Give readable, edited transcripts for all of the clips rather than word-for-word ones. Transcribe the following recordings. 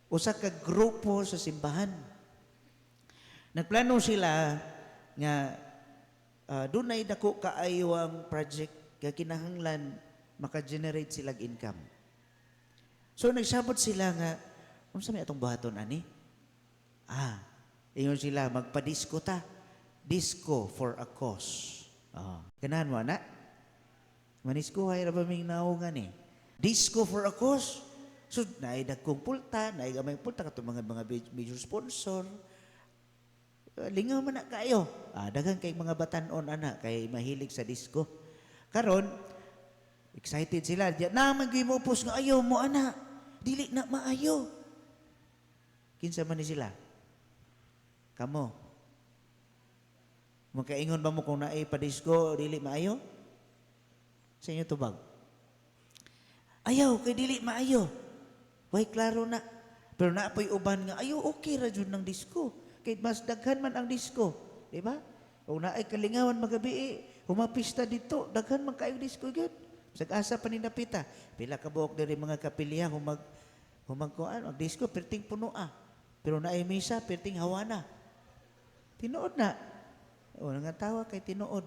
Usa ka grupo sa simbahan. Nagplano sila nga dunay dako kaayo ang project nga kinahanglan maka-generate sila income. So nagsabot sila nga unsa may atong buhaton ani? Ingon sila magpa-disco ta. Disco for a cause. Ganahan mo na? Manisko hay ra ba ming naungan eh. Disco for a cause. So naay dagkong pulta, naay gamay pulta katong mga major sponsor. Lingaw man na kayo. Daghang kay mga batan-on ana kay mahilig sa disco. Karon excited sila. Na magimupos nga ayo mo ana. Dili na maayo. Kinsa man ni sila? Kamo. Makaingon ba mo kung naay pa disco dili maayo? Sa inyo tubag. Ayaw kay dili maayo. Way klaro na. Pero naapoy uban nga ayo okay ra jud ng disco. Kay mas daghan man ang disco, di ba? Kung naay kalingawan magabi, humapista dito, daghan man kaayong disco gyud. Sag-asa pa ni napita. Pila ka buok diri mga kapilya humagkuan ang disco perting puno Pero naay misa perting hawana. Tinuod na. Nga tawa kay tinuod.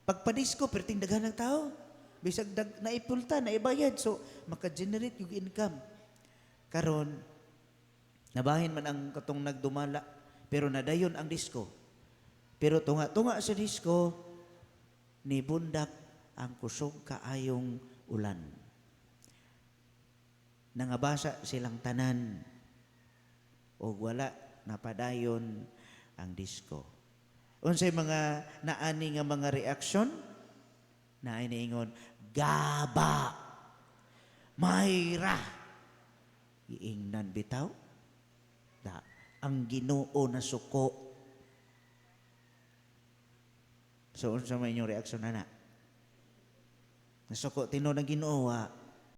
Pagpa-disco perting daghan ng tao. Bisag naipulta, naibayad. So, maka-generate yung income. Karon, nabahin man ang katong nagdumala. Pero nadayon ang disco. Pero tunga-tunga sa disco, nibundak ang kusog kaayong ulan. Nangabasa silang tanan o wala napadayon ang disco. Unsay mga naani nga mga reaksyon? Na iniingon, gaba, mayra, iingnan bitaw, ang Ginoo na suko. So, unsa may inyong reaksyon na? Nasuko, tinuod ang Ginoo,